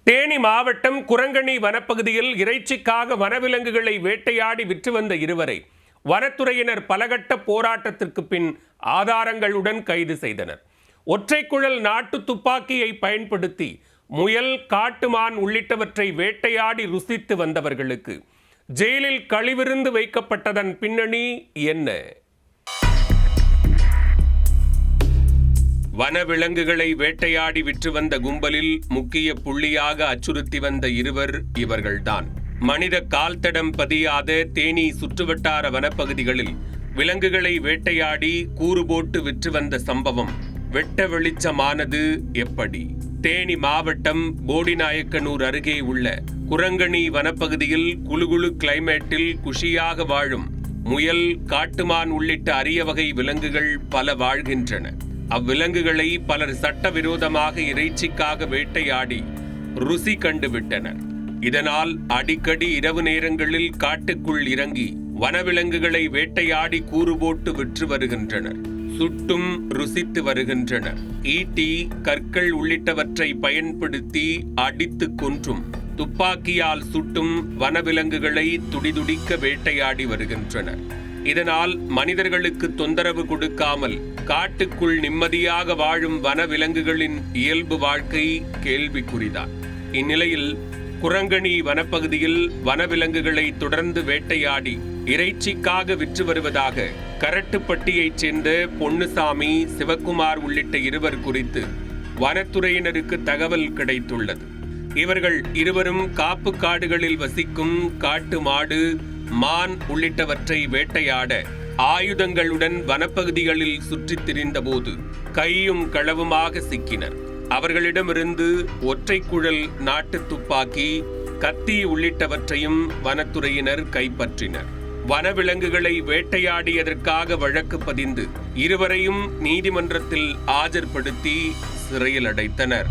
தேனி மாவட்டம் குரங்கணி வனப்பகுதியில் இறைச்சிக்காக வனவிலங்குகளை வேட்டையாடி விற்று வந்த இருவரை வனத்துறையினர் பலகட்ட போராட்டத்திற்கு பின் ஆதாரங்களுடன் கைது செய்தனர். ஒற்றைக்குழல் நாட்டு துப்பாக்கியை பயன்படுத்தி முயல், காட்டுமான் உள்ளிட்டவற்றை வேட்டையாடி ருசித்து வந்தவர்களுக்கு ஜெயிலில் கழிவிருந்து வைக்கப்பட்டதன் பின்னணி என்ன? வனவிலங்குகளை வேட்டையாடி விற்று வந்த கும்பலில் முக்கிய புள்ளியாக அச்சுறுத்தி வந்த இருவர் இவர்கள்தான். மனித கால்தடம் பதியாத தேனி சுற்றுவட்டார வனப்பகுதிகளில் விலங்குகளை வேட்டையாடி கூறு போட்டு விற்று வந்த சம்பவம் வெட்ட வெளிச்சமானது எப்படி? தேனி மாவட்டம் போடிநாயக்கனூர் அருகே உள்ள குரங்கணி வனப்பகுதியில் குளுகுளு கிளைமேட்டில் குஷியாக வாழும் முயல், காட்டுமான் உள்ளிட்ட அரிய வகை விலங்குகள் பல வாழ்கின்றன. அவ்விலங்குகளை பலர் சட்டவிரோதமாக இறைச்சிக்காக வேட்டையாடி ருசி கண்டுவிட்டனர். இதனால் அடிக்கடி இரவு நேரங்களில் காட்டுக்குள் இறங்கி வனவிலங்குகளை வேட்டையாடி கூறு போட்டு விற்று வருகின்றனர். சுட்டும் ருசித்து வருகின்றனர். ஈட்டி, கற்கள் உள்ளிட்டவற்றை பயன்படுத்தி அடித்து கொன்றும் துப்பாக்கியால் சுட்டும் வனவிலங்குகளை துடிதுடிக்க வேட்டையாடி வருகின்றனர். இதனால் மனிதர்களுக்கு தொந்தரவு கொடுக்காமல் காட்டுக்குள் நிம்மதியாக வாழும் வனவிலங்குகளின் இயல்பு வாழ்க்கை கேள்விக்குறிதான். இந்நிலையில் குரங்கணி வனப்பகுதியில் வனவிலங்குகளை தொடர்ந்து வேட்டையாடி இறைச்சிக்காக விற்று வருவதாக கரட்டுப்பட்டியைச் சேர்ந்த பொன்னுசாமி, சிவக்குமார் உள்ளிட்ட இருவர் குறித்து வனத்துறையினருக்கு தகவல் கிடைத்துள்ளது. இவர்கள் இருவரும் காப்பு காடுகளில் வசிக்கும் காட்டு மாடு, மான் உள்ளிட்டவற்றை வேட்டையாட ஆயுதங்களுடன் வனப்பகுதிகளில் சுற்றித் திரிந்தபோது கையும் களவுமாக சிக்கினர். அவர்களிடமிருந்து ஒற்றைக்குழல் நாட்டு துப்பாக்கி, கத்தி உள்ளிட்டவற்றையும் வனத்துறையினர் கைப்பற்றினர். வனவிலங்குகளை வேட்டையாடியதற்காக வழக்கு பதிந்து இருவரையும் நீதிமன்றத்தில் ஆஜர்படுத்தி சிறையில் அடைத்தனர்.